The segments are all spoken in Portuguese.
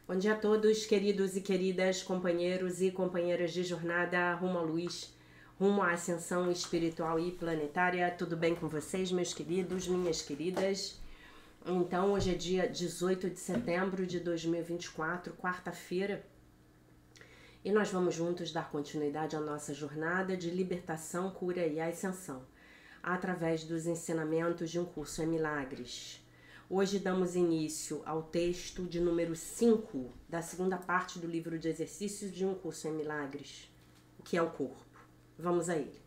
Bom dia a todos, queridos e queridas, companheiros e companheiras de jornada rumo à luz, rumo à ascensão espiritual e planetária. Tudo bem com vocês, meus queridos, minhas queridas? Então, hoje é dia 18 de setembro de 2024, quarta-feira, e nós vamos juntos dar continuidade à nossa jornada de libertação, cura e ascensão, através dos ensinamentos de um curso em milagres. Hoje damos início ao texto de número 5 da segunda parte do livro de exercícios de um curso em milagres, que é o corpo. Vamos a ele.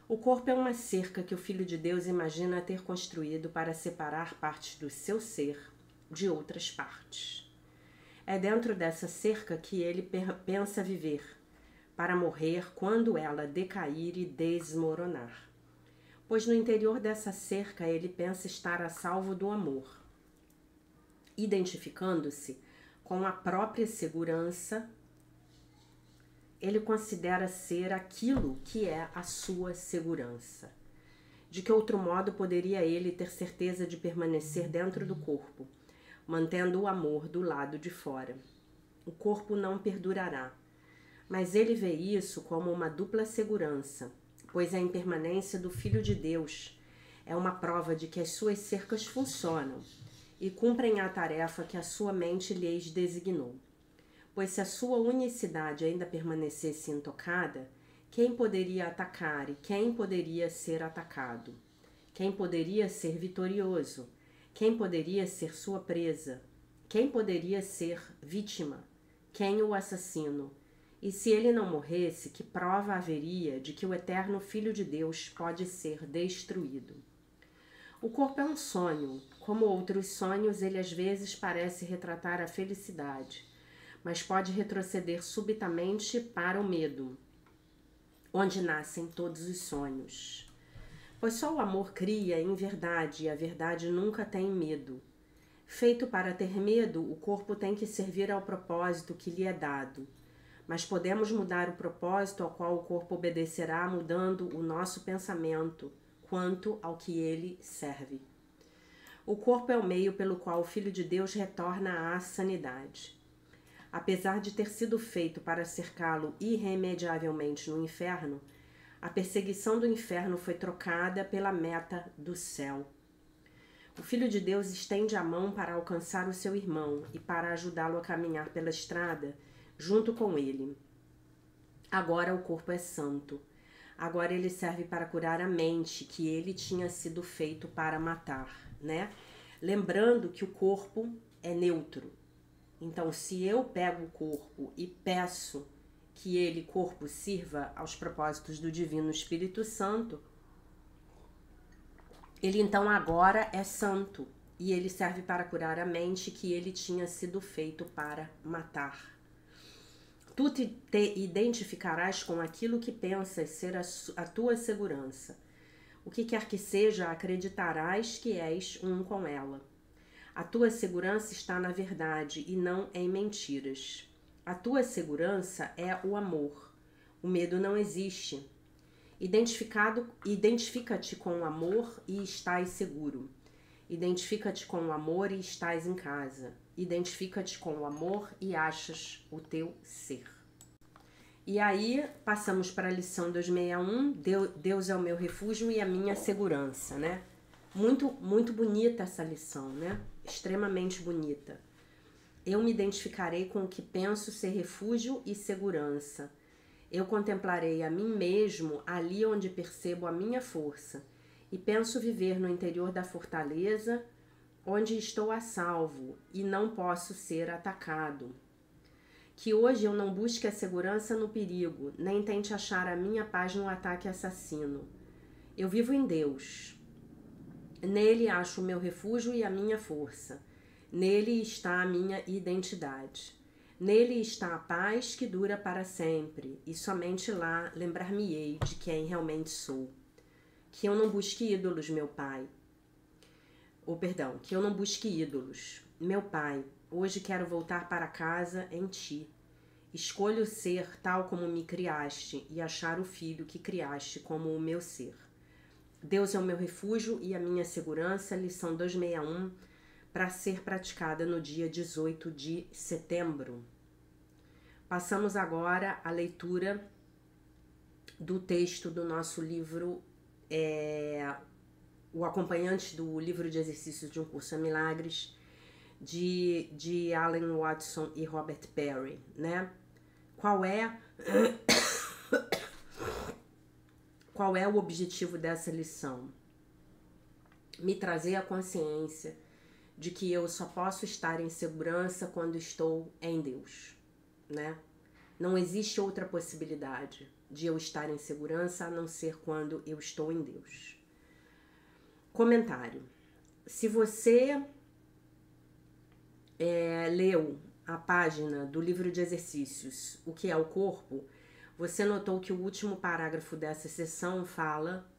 O corpo é uma cerca que o Filho de Deus imagina ter construído para separar partes do seu ser de outras partes. É dentro dessa cerca que ele pensa viver, para morrer quando ela decair e desmoronar. Pois no interior dessa cerca ele pensa estar a salvo do amor, identificando-se com a própria segurança. Ele considera ser aquilo que é a sua segurança. De que outro modo poderia ele ter certeza de permanecer dentro do corpo, mantendo o amor do lado de fora? O corpo não perdurará, mas ele vê isso como uma dupla segurança, pois a impermanência do Filho de Deus é uma prova de que as suas cercas funcionam e cumprem a tarefa que a sua mente lhes designou. Pois se a sua unicidade ainda permanecesse intocada, quem poderia atacar e quem poderia ser atacado? Quem poderia ser vitorioso? Quem poderia ser sua presa? Quem poderia ser vítima? Quem o assassino? E se ele não morresse, que prova haveria de que o eterno Filho de Deus pode ser destruído? O corpo é um sonho. Como outros sonhos, ele às vezes parece retratar a felicidade, mas pode retroceder subitamente para o medo, onde nascem todos os sonhos. Pois só o amor cria em verdade, e a verdade nunca tem medo. Feito para ter medo, o corpo tem que servir ao propósito que lhe é dado. Mas podemos mudar o propósito ao qual o corpo obedecerá mudando o nosso pensamento quanto ao que ele serve. O corpo é o meio pelo qual o Filho de Deus retorna à sanidade. Apesar de ter sido feito para cercá-lo irremediavelmente no inferno, a perseguição do inferno foi trocada pela meta do céu. O Filho de Deus estende a mão para alcançar o seu irmão e para ajudá-lo a caminhar pela estrada junto com ele. Agora o corpo é santo. Agora ele serve para curar a mente, que ele tinha sido feito para matar, né? Lembrando que o corpo é neutro. Então, se eu pego o corpo e peço que ele, corpo, sirva aos propósitos do Divino Espírito Santo, ele então agora é santo e ele serve para curar a mente, que ele tinha sido feito para matar. Tu te identificarás com aquilo que pensas ser a tua segurança. O que quer que seja, acreditarás que és um com ela. A tua segurança está na verdade e não em mentiras. A tua segurança é o amor. O medo não existe. Identifica-te com o amor e estás seguro. Identifica-te com o amor e estás em casa. Identifica-te com o amor e achas o teu ser. E aí, passamos para a lição 261, Deus é o meu refúgio e a minha segurança, né? Muito bonita essa lição, né? Extremamente bonita. Eu me identificarei com o que penso ser refúgio e segurança. Eu contemplarei a mim mesmo ali onde percebo a minha força e penso viver no interior da fortaleza onde estou a salvo e não posso ser atacado. Que hoje eu não busque a segurança no perigo, nem tente achar a minha paz no ataque assassino. Eu vivo em Deus. Nele acho o meu refúgio e a minha força. Nele está a minha identidade. Nele está a paz que dura para sempre, e somente lá lembrar-me-ei de quem realmente sou. Que eu não busque ídolos, meu Pai. Que eu não busque ídolos. Meu Pai, hoje quero voltar para casa em Ti. Escolho ser tal como me criaste e achar o Filho que criaste como o meu ser. Deus é o meu refúgio e a minha segurança, lição 261, para ser praticada no dia 18 de setembro. Passamos agora à leitura do texto do nosso livro, o acompanhante do livro de exercícios de um curso em milagres, de Alan Watson e Robert Perry, né? Qual é o objetivo dessa lição? Me trazer a consciência de que eu só posso estar em segurança quando estou em Deus, né? Não existe outra possibilidade de eu estar em segurança a não ser quando eu estou em Deus. Comentário. Se você leu a página do livro de exercícios, O que é o corpo, você notou que o último parágrafo dessa sessão fala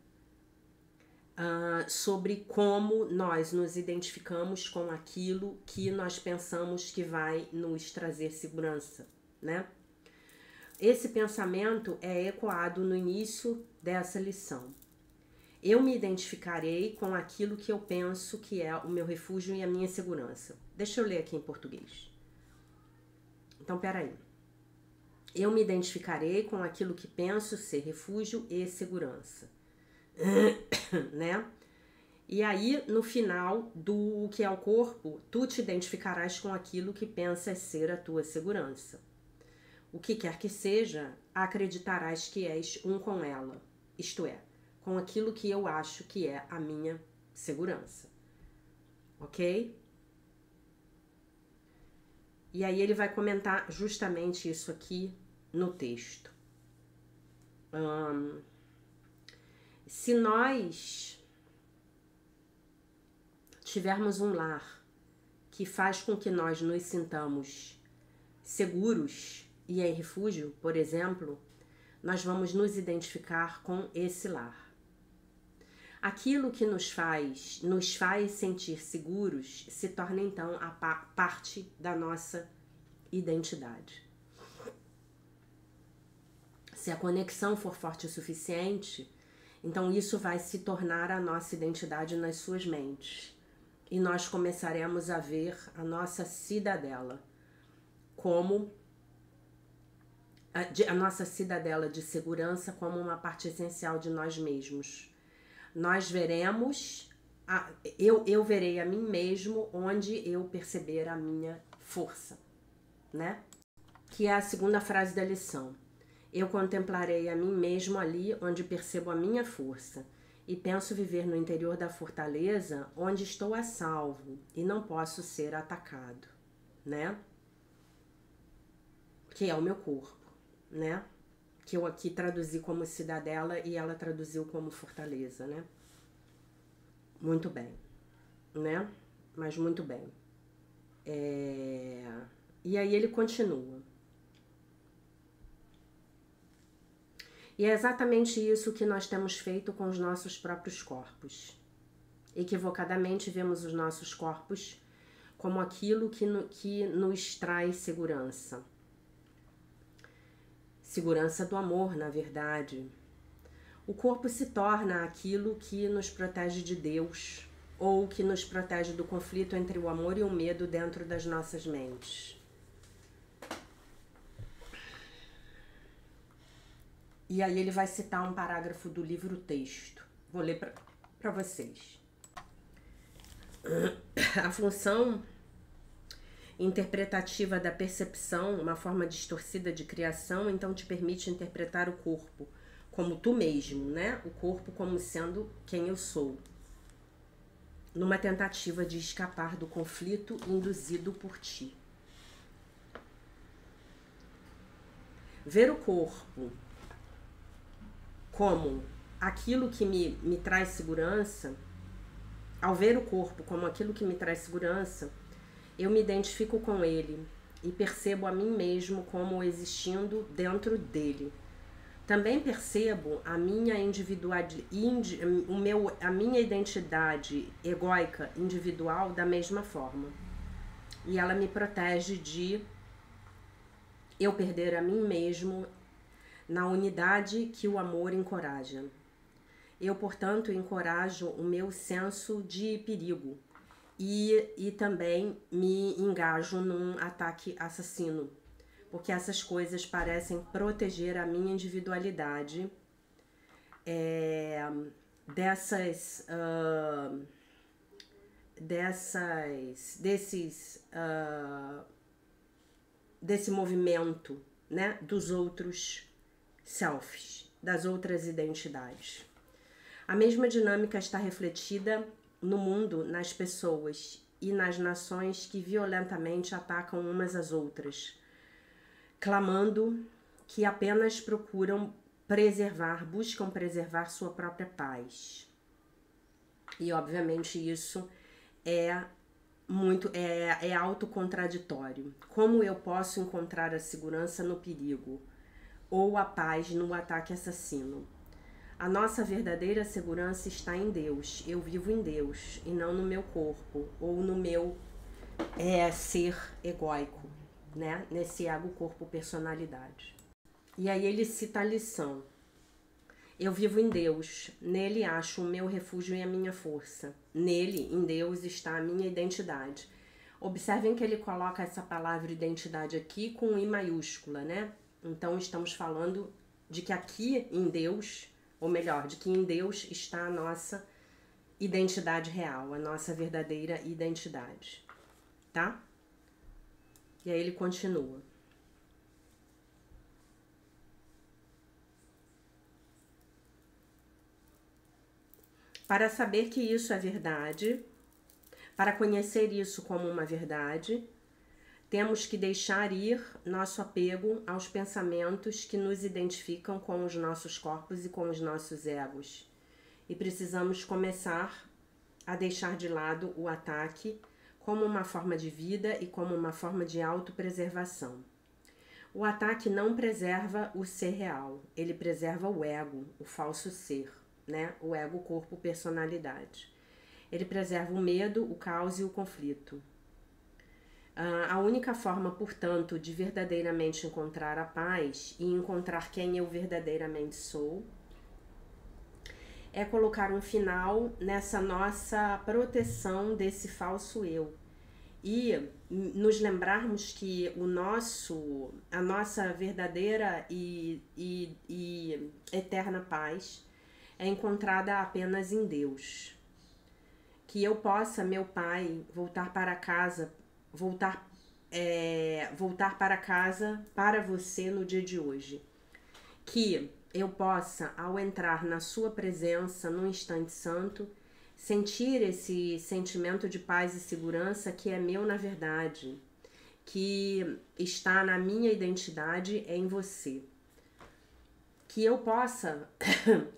sobre como nós nos identificamos com aquilo que nós pensamos que vai nos trazer segurança, né? Esse pensamento é ecoado no início dessa lição. Eu me identificarei com aquilo que eu penso que é o meu refúgio e a minha segurança. Deixa eu ler aqui em português. Então, peraí. Eu me identificarei com aquilo que penso ser refúgio e segurança. Né? E aí, no final do que é o corpo, tu te identificarás com aquilo que pensas ser a tua segurança. O que quer que seja, acreditarás que és um com ela, isto é, com aquilo que eu acho que é a minha segurança. Ok? E aí ele vai comentar justamente isso aqui no texto. Se nós tivermos um lar que faz com que nós nos sintamos seguros e em refúgio, por exemplo, nós vamos nos identificar com esse lar. Aquilo que nos faz sentir seguros se torna então a parte da nossa identidade. Se a conexão for forte o suficiente, então isso vai se tornar a nossa identidade nas suas mentes. E nós começaremos a ver a nossa cidadela como a nossa cidadela de segurança como uma parte essencial de nós mesmos. Nós veremos, eu verei a mim mesmo onde eu perceber a minha força, né? Que é a segunda frase da lição. Eu contemplarei a mim mesmo ali onde percebo a minha força e penso viver no interior da fortaleza onde estou a salvo e não posso ser atacado, né? Que é o meu corpo, né? Que eu aqui traduzi como cidadela e ela traduziu como fortaleza, né? Muito bem, né? Mas muito bem. E aí ele continua. E é exatamente isso que nós temos feito com os nossos próprios corpos. Equivocadamente vemos os nossos corpos como aquilo que nos traz segurança. Segurança do amor, na verdade. O corpo se torna aquilo que nos protege de Deus, ou que nos protege do conflito entre o amor e o medo dentro das nossas mentes. E aí ele vai citar um parágrafo do livro texto. Vou ler para vocês. A função interpretativa da percepção, uma forma distorcida de criação, então te permite interpretar o corpo como tu mesmo, né? O corpo como sendo quem eu sou. Numa tentativa de escapar do conflito induzido por ti. Ver o corpo como aquilo que me traz segurança, ao ver o corpo como aquilo que me traz segurança, eu me identifico com ele e percebo a mim mesmo como existindo dentro dele. Também percebo a minha a minha identidade egóica individual da mesma forma. E ela me protege de eu perder a mim mesmo na unidade que o amor encoraja. Eu, portanto, encorajo o meu senso de perigo e também me engajo num ataque assassino, porque essas coisas parecem proteger a minha individualidade desse movimento, né, dos outros selfies, das outras identidades. A mesma dinâmica está refletida no mundo, nas pessoas e nas nações que violentamente atacam umas às outras, clamando que apenas buscam preservar sua própria paz. E obviamente isso é autocontraditório. Como eu posso encontrar a segurança no perigo ou a paz no ataque assassino? A nossa verdadeira segurança está em Deus. Eu vivo em Deus e não no meu corpo ou no meu ser egóico, né? Nesse ego, corpo, personalidade. E aí ele cita a lição. Eu vivo em Deus, nele acho o meu refúgio e a minha força. Nele, em Deus, está a minha identidade. Observem que ele coloca essa palavra identidade aqui com I maiúscula, né? Então estamos falando de que aqui em Deus, ou melhor, de que em Deus está a nossa identidade real, a nossa verdadeira identidade, tá? E aí ele continua. Para saber que isso é verdade, para conhecer isso como uma verdade, temos que deixar ir nosso apego aos pensamentos que nos identificam com os nossos corpos e com os nossos egos. E precisamos começar a deixar de lado o ataque como uma forma de vida e como uma forma de autopreservação. O ataque não preserva o ser real, ele preserva o ego, o falso ser, né? O ego, corpo, personalidade. Ele preserva o medo, o caos e o conflito. A única forma, portanto, de verdadeiramente encontrar a paz e encontrar quem eu verdadeiramente sou é colocar um final nessa nossa proteção desse falso eu e nos lembrarmos que a nossa verdadeira e eterna paz é encontrada apenas em Deus. Que eu possa, meu Pai, voltar para casa para você no dia de hoje. Que eu possa, ao entrar na sua presença no instante santo, sentir esse sentimento de paz e segurança que é meu na verdade, que está na minha identidade em você. Que eu possa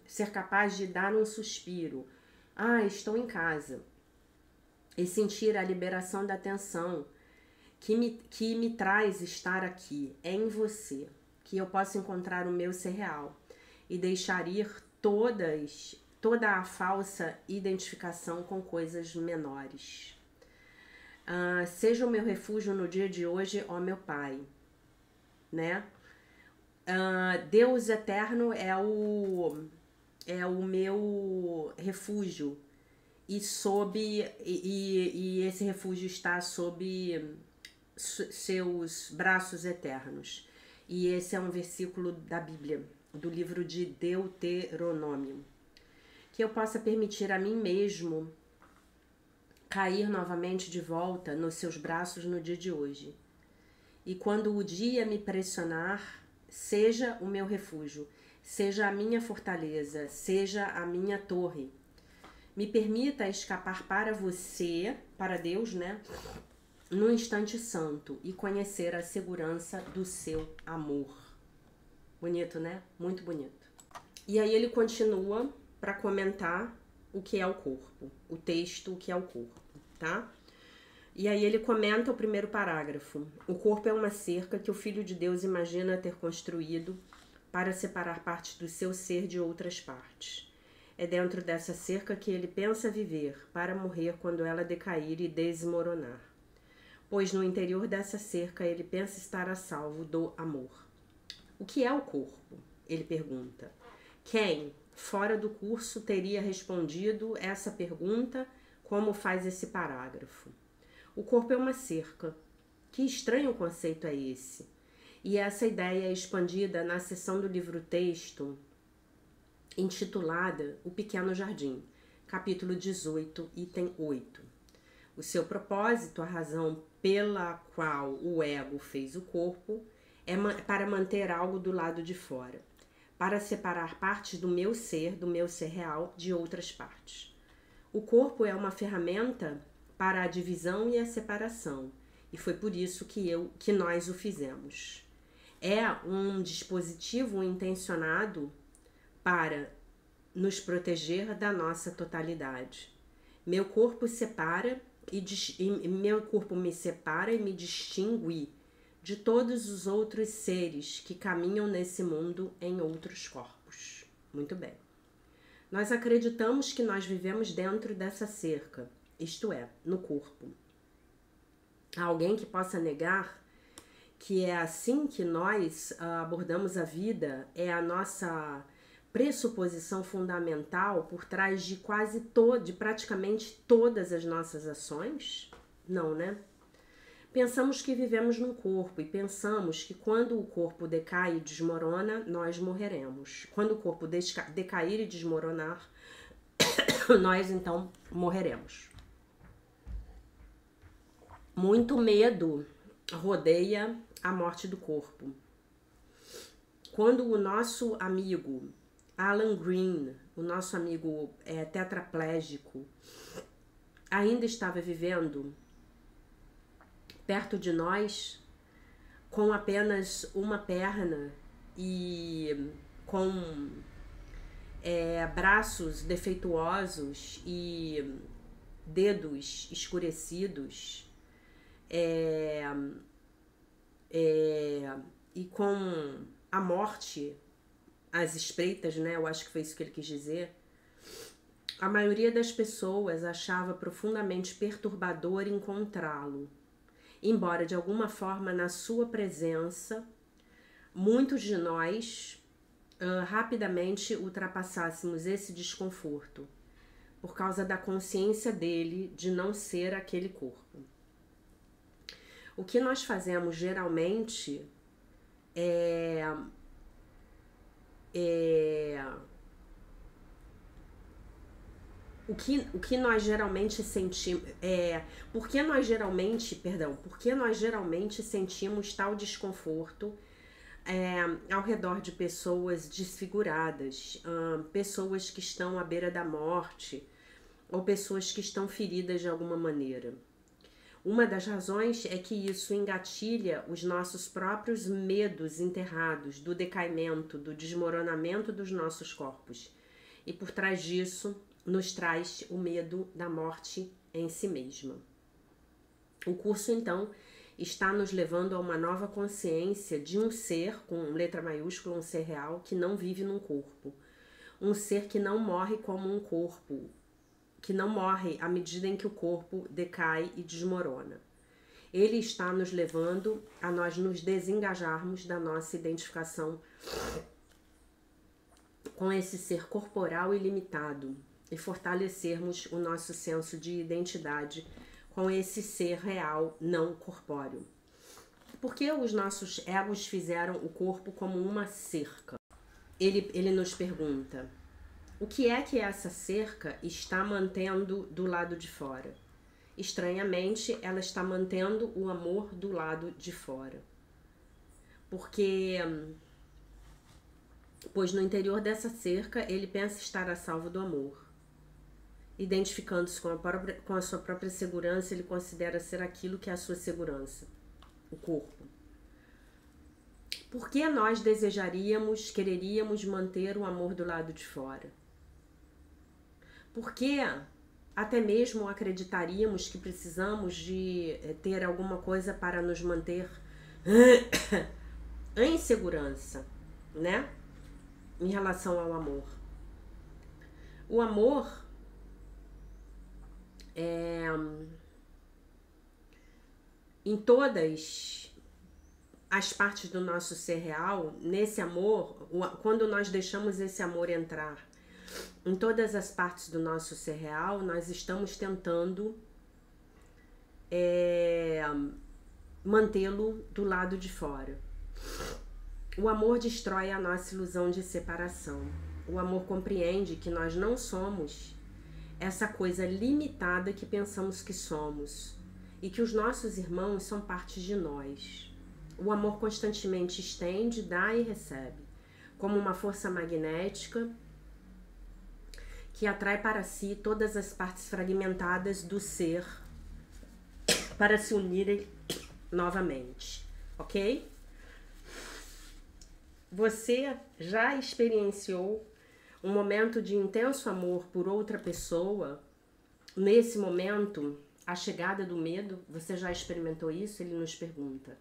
ser capaz de dar um suspiro. Estou em casa. E sentir a liberação da tensão que me traz estar aqui, é em você. Que eu possa encontrar o meu ser real e deixar ir toda a falsa identificação com coisas menores. Seja o meu refúgio no dia de hoje, ó meu Pai, né? Deus eterno é o meu refúgio e esse refúgio está sob seus braços eternos. E esse é um versículo da Bíblia, do livro de Deuteronômio. Que eu possa permitir a mim mesmo cair novamente de volta nos seus braços no dia de hoje. E quando o dia me pressionar, seja o meu refúgio, seja a minha fortaleza, seja a minha torre. Me permita escapar para você, para Deus, né? No instante santo e conhecer a segurança do seu amor. Bonito, né? Muito bonito. E aí ele continua para comentar o que é o corpo, o texto, o que é o corpo, tá? E aí ele comenta o primeiro parágrafo. O corpo é uma cerca que o Filho de Deus imagina ter construído para separar partes do seu ser de outras partes. É dentro dessa cerca que ele pensa viver, para morrer quando ela decair e desmoronar. Pois no interior dessa cerca ele pensa estar a salvo do amor. O que é o corpo? Ele pergunta. Quem, fora do curso, teria respondido essa pergunta como faz esse parágrafo. O corpo é uma cerca. Que estranho conceito é esse? E essa ideia é expandida na seção do livro-texto intitulada O Pequeno Jardim, capítulo 18, item 8. O seu propósito, a razão pela qual o ego fez o corpo, é para manter algo do lado de fora, para separar partes do meu ser real, de outras partes. O corpo é uma ferramenta para a divisão e a separação, e foi por isso que nós o fizemos. É um dispositivo intencionado para nos proteger da nossa totalidade. Meu corpo me separa e me distingue de todos os outros seres que caminham nesse mundo em outros corpos. Muito bem. Nós acreditamos que nós vivemos dentro dessa cerca, isto é, no corpo. Há alguém que possa negar que é assim que nós abordamos a vida, é a nossa pressuposição fundamental por trás de de praticamente todas as nossas ações? Não, né? Pensamos que vivemos num corpo e pensamos que quando o corpo decai e desmorona, nós morreremos. Quando o corpo decair e desmoronar, nós então morreremos. Muito medo rodeia a morte do corpo. Quando o nosso amigo Alan Green, o nosso amigo tetraplégico, ainda estava vivendo perto de nós, com apenas uma perna e com braços defeituosos e dedos escurecidos, e com a morte às espreitas, né? Eu acho que foi isso que ele quis dizer. A maioria das pessoas achava profundamente perturbador encontrá-lo, embora de alguma forma na sua presença muitos de nós rapidamente ultrapassássemos esse desconforto por causa da consciência dele de não ser aquele corpo. O que nós fazemos geralmente o que nós geralmente sentimos por que nós geralmente sentimos tal desconforto ao redor de pessoas desfiguradas, pessoas que estão à beira da morte ou pessoas que estão feridas de alguma maneira. Uma das razões é que isso engatilha os nossos próprios medos enterrados do decaimento, do desmoronamento dos nossos corpos. E por trás disso, nos traz o medo da morte em si mesma. O curso, então, está nos levando a uma nova consciência de um ser, com letra maiúscula, um ser real, que não vive num corpo. Um ser que não morre como um corpo, que não morre à medida em que o corpo decai e desmorona. Ele está nos levando a nós nos desengajarmos da nossa identificação com esse ser corporal ilimitado e fortalecermos o nosso senso de identidade com esse ser real não corpóreo. Por que os nossos egos fizeram o corpo como uma cerca? Ele nos pergunta: o que é que essa cerca está mantendo do lado de fora? Estranhamente, ela está mantendo o amor do lado de fora. Pois no interior dessa cerca, ele pensa estar a salvo do amor. Identificando-se com a sua própria segurança, ele considera ser aquilo que é a sua segurança, o corpo. Por que nós quereríamos manter o amor do lado de fora? Por que até mesmo acreditaríamos que precisamos de ter alguma coisa para nos manter em segurança, né? Em relação ao amor. O amor em todas as partes do nosso ser real, nesse amor, quando nós deixamos esse amor entrar Em todas as partes do nosso ser real, nós estamos tentando mantê-lo do lado de fora. O amor destrói a nossa ilusão de separação. O amor compreende que nós não somos essa coisa limitada que pensamos que somos e que os nossos irmãos são parte de nós. O amor constantemente estende, dá e recebe, como uma força magnética que atrai para si todas as partes fragmentadas do ser para se unirem novamente, ok? Você já experienciou um momento de intenso amor por outra pessoa? Nesse momento, a chegada do medo, você já experimentou isso? Ele nos pergunta.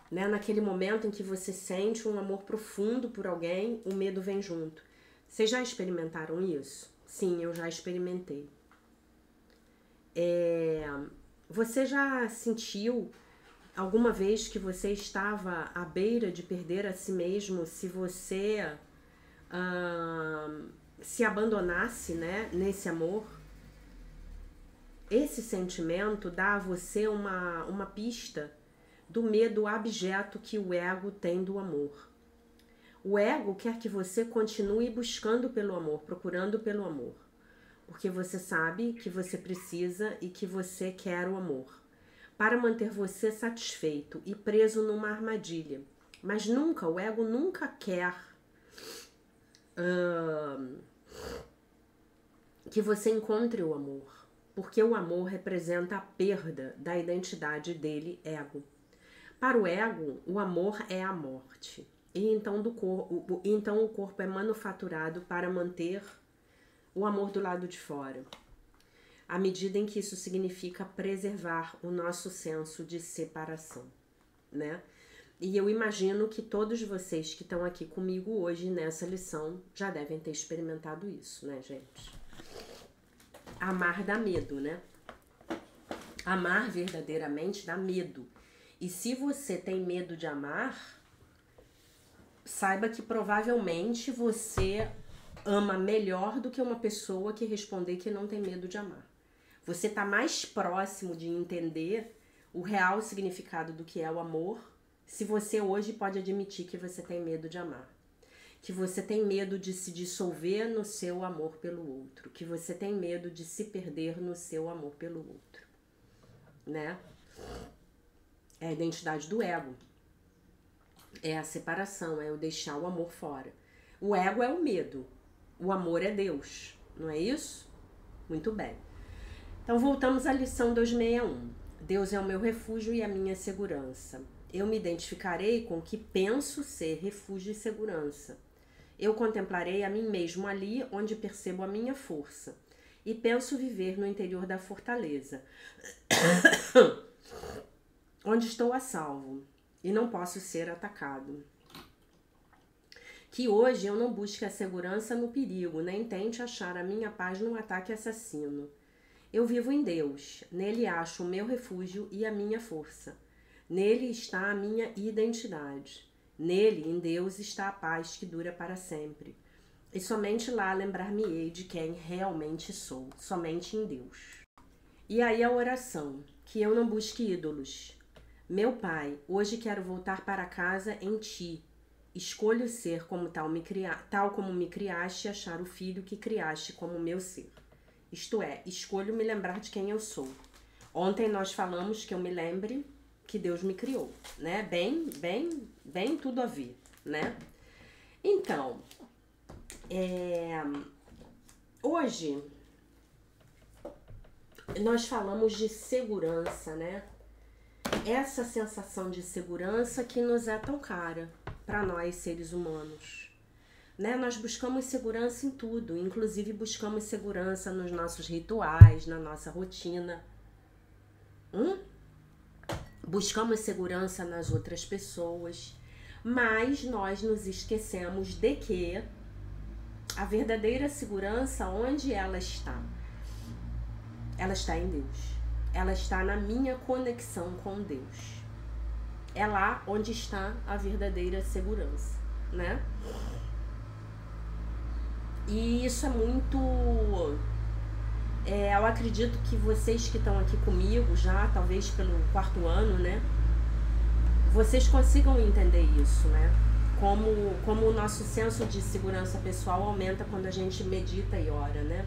Né? Naquele momento em que você sente um amor profundo por alguém, o medo vem junto. Vocês já experimentaram isso? Sim, eu já experimentei. Você já sentiu alguma vez que você estava à beira de perder a si mesmo se você se abandonasse, né, nesse amor? Esse sentimento dá a você uma pista do medo abjeto que o ego tem do amor. O ego quer que você continue buscando pelo amor, procurando pelo amor, porque você sabe que você precisa e que você quer o amor, para manter você satisfeito e preso numa armadilha. Mas nunca, o ego nunca quer que você encontre o amor, porque o amor representa a perda da identidade dele, ego. Para o ego, o amor é a morte. E então o corpo é manufaturado para manter o amor do lado de fora. À medida em que isso significa preservar o nosso senso de separação, né? E eu imagino que todos vocês que estão aqui comigo hoje nessa lição já devem ter experimentado isso, né, gente? Amar dá medo, né? Amar verdadeiramente dá medo. E se você tem medo de amar, saiba que provavelmente você ama melhor do que uma pessoa que responder que não tem medo de amar. Você está mais próximo de entender o real significado do que é o amor se você hoje pode admitir que você tem medo de amar. Que você tem medo de se dissolver no seu amor pelo outro. Que você tem medo de se perder no seu amor pelo outro. Né? É a identidade do ego. É a separação, é o deixar o amor fora. O ego é o medo. O amor é Deus. Não é isso? Muito bem. Então voltamos à lição 261. Deus é o meu refúgio e a minha segurança. Eu me identificarei com o que penso ser refúgio e segurança. Eu contemplarei a mim mesmo ali onde percebo a minha força. E penso viver no interior da fortaleza, onde estou a salvo e não posso ser atacado. Que hoje eu não busque a segurança no perigo, nem tente achar a minha paz num ataque assassino. Eu vivo em Deus, nele acho o meu refúgio e a minha força. Nele está a minha identidade. Nele, em Deus, está a paz que dura para sempre. E somente lá lembrar-me-ei de quem realmente sou, somente em Deus. E aí a oração, que eu não busque ídolos. Meu Pai, hoje quero voltar para casa em Ti. Escolho ser como tal como me criaste e achar o filho que criaste como meu ser. Isto é, escolho me lembrar de quem eu sou. Ontem nós falamos que eu me lembre que Deus me criou, né? Bem tudo a ver, né? Então, hoje nós falamos de segurança, né? Essa sensação de segurança que nos é tão cara para nós seres humanos, né? Nós buscamos segurança em tudo, inclusive buscamos segurança nos nossos rituais, na nossa rotina. Buscamos segurança nas outras pessoas, mas nós nos esquecemos de que a verdadeira segurança, onde ela está? Ela está em Deus. Ela está na minha conexão com Deus. É lá onde está a verdadeira segurança, né? E isso é muito... eu acredito que vocês que estão aqui comigo já, talvez pelo 4º ano, né? Vocês consigam entender isso, né? Como o nosso senso de segurança pessoal aumenta quando a gente medita e ora, né?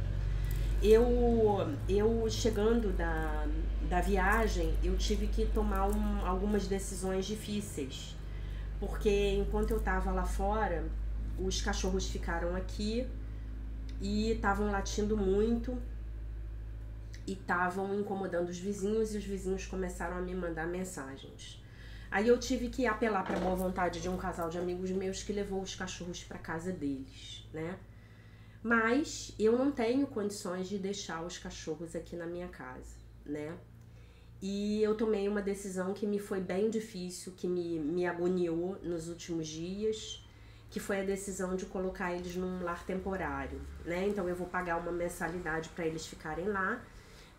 Eu chegando da viagem, eu tive que tomar algumas decisões difíceis. Porque enquanto eu estava lá fora, os cachorros ficaram aqui e estavam latindo muito e estavam incomodando os vizinhos, e os vizinhos começaram a me mandar mensagens. Aí eu tive que apelar para a boa vontade de um casal de amigos meus que levou os cachorros para casa deles, né? Mas eu não tenho condições de deixar os cachorros aqui na minha casa, né? E eu tomei uma decisão que me foi bem difícil, que me agoniou nos últimos dias, que foi a decisão de colocar eles num lar temporário, né? Então eu vou pagar uma mensalidade para eles ficarem lá,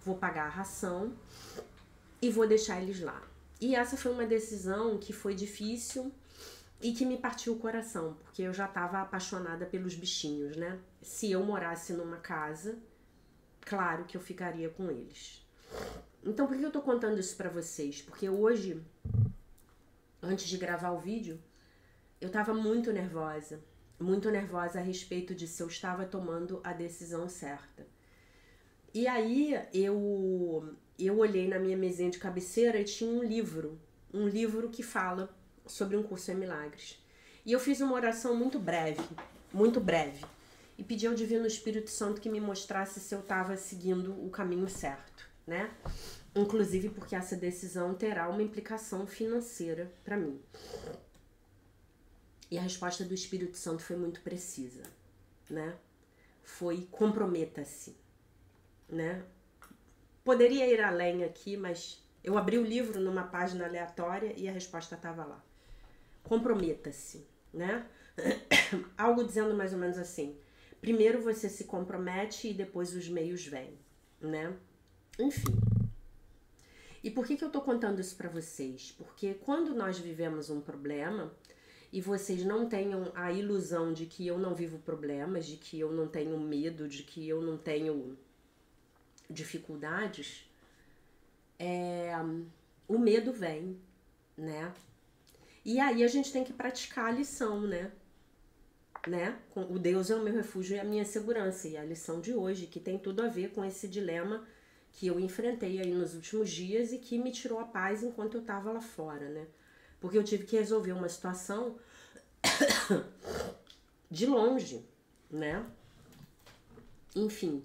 vou pagar a ração e vou deixar eles lá. E essa foi uma decisão que foi difícil e que me partiu o coração, porque eu já estava apaixonada pelos bichinhos, né? Se eu morasse numa casa, claro que eu ficaria com eles. Então, por que eu tô contando isso pra vocês? Porque hoje, antes de gravar o vídeo, eu tava muito nervosa a respeito de se eu estava tomando a decisão certa. E aí, eu olhei na minha mesinha de cabeceira e tinha um livro que fala sobre um curso em milagres. E eu fiz uma oração muito breve, e pedi ao Divino Espírito Santo que me mostrasse se eu estava seguindo o caminho certo, né? Inclusive porque essa decisão terá uma implicação financeira para mim. E a resposta do Espírito Santo foi muito precisa, né? Foi: comprometa-se, né? Poderia ir além aqui, mas eu abri o livro numa página aleatória e a resposta estava lá. Comprometa-se, né? Algo dizendo mais ou menos assim: primeiro você se compromete e depois os meios vêm, né? Enfim. E por que eu tô contando isso pra vocês? Porque quando nós vivemos um problema, e vocês não tenham a ilusão de que eu não vivo problemas, de que eu não tenho medo, de que eu não tenho dificuldades, o medo vem, né? E aí a gente tem que praticar a lição, né? O Deus é o meu refúgio e a minha segurança. E a lição de hoje, que tem tudo a ver com esse dilema que eu enfrentei aí nos últimos dias e que me tirou a paz enquanto eu tava lá fora, né? Porque eu tive que resolver uma situação de longe, né? Enfim.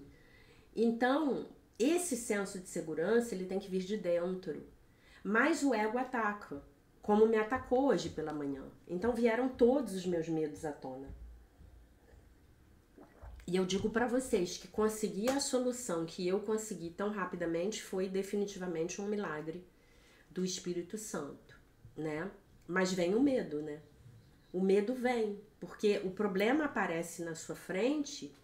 Então, esse senso de segurança, ele tem que vir de dentro. Mas o ego ataca, como me atacou hoje pela manhã. Então vieram todos os meus medos à tona. E eu digo pra vocês que conseguir a solução que eu consegui tão rapidamente foi definitivamente um milagre do Espírito Santo, né? Mas vem o medo, né? O medo vem, porque o problema aparece na sua frente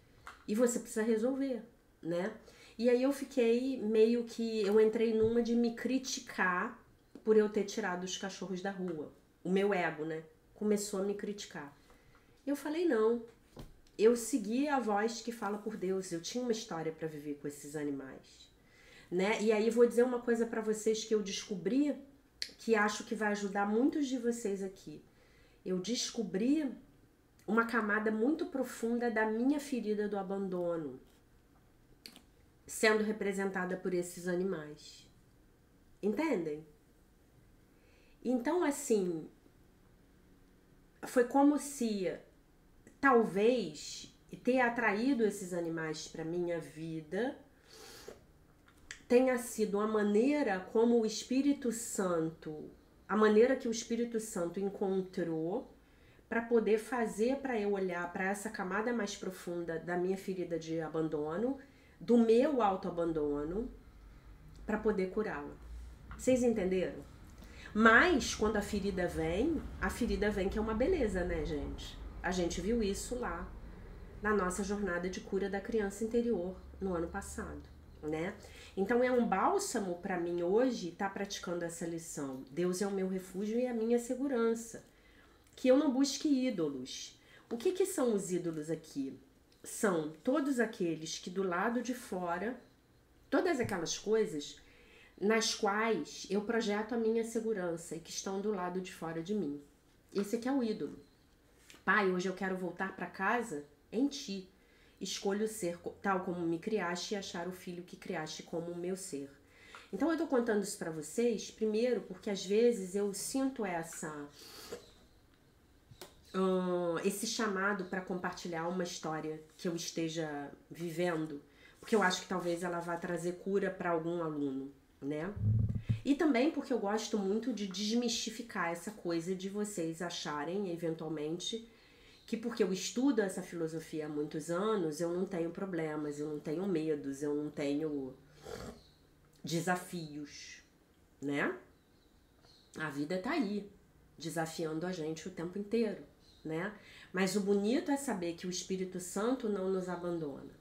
e você precisa resolver, né? E aí eu fiquei meio que... eu entrei numa de me criticar por eu ter tirado os cachorros da rua. O meu ego, né? Começou a me criticar. Eu falei, não. Eu segui a voz que fala por Deus. Eu tinha uma história para viver com esses animais, né? E aí vou dizer uma coisa para vocês que eu descobri, que acho que vai ajudar muitos de vocês aqui. Eu descobri uma camada muito profunda da minha ferida do abandono sendo representada por esses animais. Entendem? Então, assim, foi como se talvez ter atraído esses animais para minha vida tenha sido a maneira como o Espírito Santo, a maneira que o Espírito Santo encontrou para poder fazer para eu olhar para essa camada mais profunda da minha ferida de abandono, do meu autoabandono, para poder curá-la. Vocês entenderam? Mas quando a ferida vem que é uma beleza, né, gente? A gente viu isso lá na nossa jornada de cura da criança interior no ano passado, né? Então é um bálsamo para mim hoje estar praticando essa lição. Deus é o meu refúgio e a minha segurança. Que eu não busque ídolos. O que são os ídolos aqui? são todos aqueles que do lado de fora, todas aquelas coisas nas quais eu projeto a minha segurança e que estão do lado de fora de mim. Esse aqui é o ídolo. Pai, hoje eu quero voltar para casa em ti. Escolho ser tal como me criaste e achar o filho que criaste como o meu ser. Então eu tô contando isso para vocês, primeiro, porque às vezes eu sinto esse chamado para compartilhar uma história que eu esteja vivendo, porque eu acho que talvez ela vá trazer cura para algum aluno, né? E também porque eu gosto muito de desmistificar essa coisa de vocês acharem, eventualmente, que porque eu estudo essa filosofia há muitos anos, eu não tenho problemas, eu não tenho medos, eu não tenho desafios, né? A vida tá aí, desafiando a gente o tempo inteiro, né? Mas o bonito é saber que o Espírito Santo não nos abandona,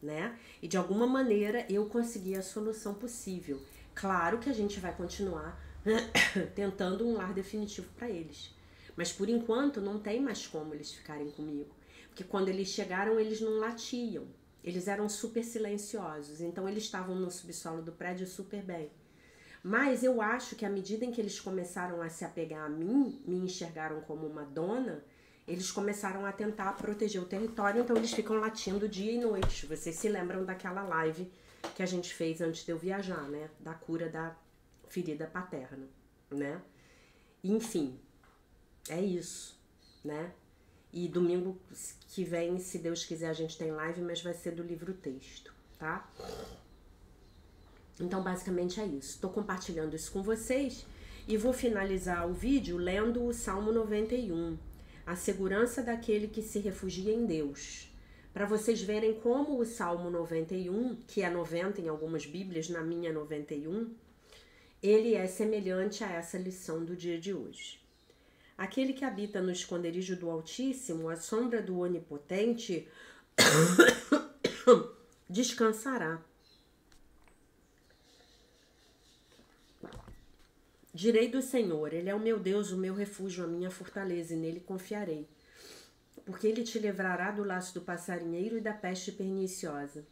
né? E de alguma maneira eu consegui a solução possível. Claro que a gente vai continuar tentando um lar definitivo para eles. Mas por enquanto não tem mais como eles ficarem comigo. Porque quando eles chegaram, eles não latiam. Eles eram super silenciosos. Então eles estavam no subsolo do prédio super bem. Mas eu acho que à medida em que eles começaram a se apegar a mim, me enxergaram como uma dona, eles começaram a tentar proteger o território. Então eles ficam latindo dia e noite. Vocês se lembram daquela live que a gente fez antes de eu viajar, né? Da cura da ferida paterna, né? Enfim, é isso, né? E domingo que vem, se Deus quiser, a gente tem live, mas vai ser do livro texto, tá? Então, basicamente é isso. Tô compartilhando isso com vocês e vou finalizar o vídeo lendo o Salmo 91, a segurança daquele que se refugia em Deus. Para vocês verem como o Salmo 91, que é 90 em algumas bíblias, na minha 91, ele é semelhante a essa lição do dia de hoje. Aquele que habita no esconderijo do Altíssimo, à sombra do Onipotente, descansará. Direi do Senhor, Ele é o meu Deus, o meu refúgio, a minha fortaleza, e nele confiarei. Porque Ele te livrará do laço do passarinheiro e da peste perniciosa.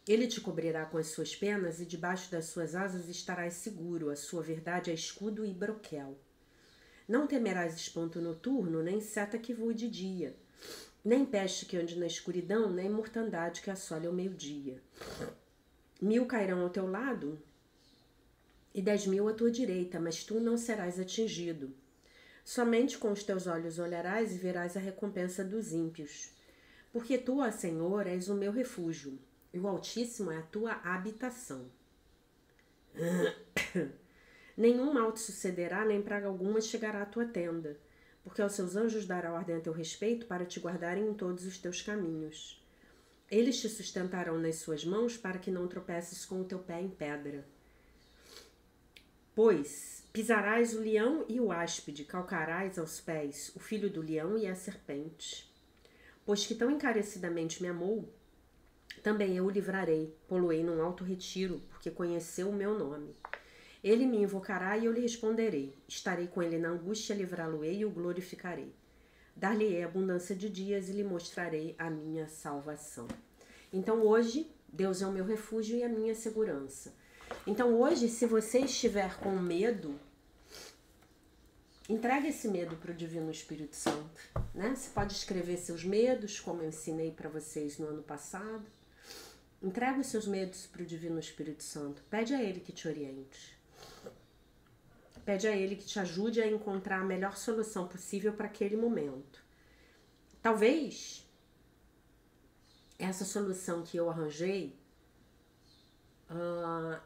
Ele te cobrirá com as suas penas e debaixo das suas asas estarás seguro, a sua verdade é escudo e broquel. Não temerás espanto noturno, nem seta que voe de dia, nem peste que ande na escuridão, nem mortandade que assole ao meio-dia. 1000 cairão ao teu lado e 10.000 à tua direita, mas tu não serás atingido. Somente com os teus olhos olharás e verás a recompensa dos ímpios. Porque tu, ó Senhor, és o meu refúgio, e o Altíssimo é a tua habitação. Nenhum mal te sucederá, nem praga alguma chegará à tua tenda, porque aos seus anjos dará ordem a teu respeito para te guardarem em todos os teus caminhos. Eles te sustentarão nas suas mãos para que não tropeces com o teu pé em pedra. Pois pisarás o leão e o áspide, calcarás aos pés o filho do leão e a serpente. Pois que tão encarecidamente me amou, também eu o livrarei, pô-lo-ei num alto retiro, porque conheceu o meu nome. Ele me invocará e eu lhe responderei. Estarei com ele na angústia, livrá-lo-ei e o glorificarei. Dar-lhe-ei abundância de dias e lhe mostrarei a minha salvação. Então hoje, Deus é o meu refúgio e a minha segurança. Então hoje, se você estiver com medo, entregue esse medo para o Divino Espírito Santo, né? Você pode escrever seus medos, como eu ensinei para vocês no ano passado. Entrega os seus medos para o Divino Espírito Santo. Pede a Ele que te oriente. Pede a Ele que te ajude a encontrar a melhor solução possível para aquele momento. Talvez essa solução que eu arranjei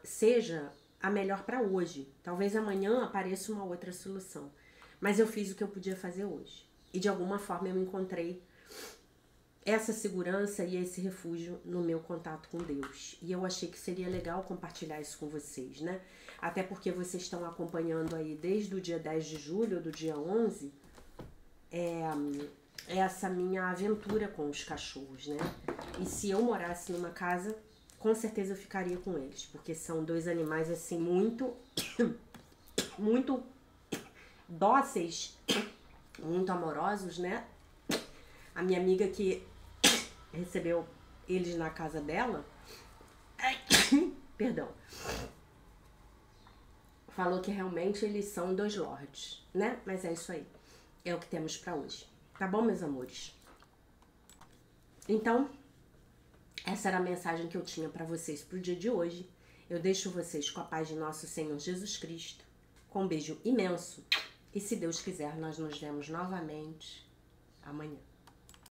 seja a melhor para hoje. Talvez amanhã apareça uma outra solução. Mas eu fiz o que eu podia fazer hoje. E de alguma forma eu encontrei essa segurança e esse refúgio no meu contato com Deus. E eu achei que seria legal compartilhar isso com vocês, né? Até porque vocês estão acompanhando aí desde o dia 10 de julho, do dia 11, essa minha aventura com os cachorros, né? E se eu morasse numa casa, com certeza eu ficaria com eles, porque são dois animais assim muito dóceis, muito amorosos, né? A minha amiga que recebeu eles na casa dela, perdão, falou que realmente eles são 2 lords, né? Mas é isso aí. É o que temos pra hoje. Tá bom, meus amores? Então, essa era a mensagem que eu tinha pra vocês pro dia de hoje. Eu deixo vocês com a paz de nosso Senhor Jesus Cristo. Com um beijo imenso. E se Deus quiser, nós nos vemos novamente amanhã.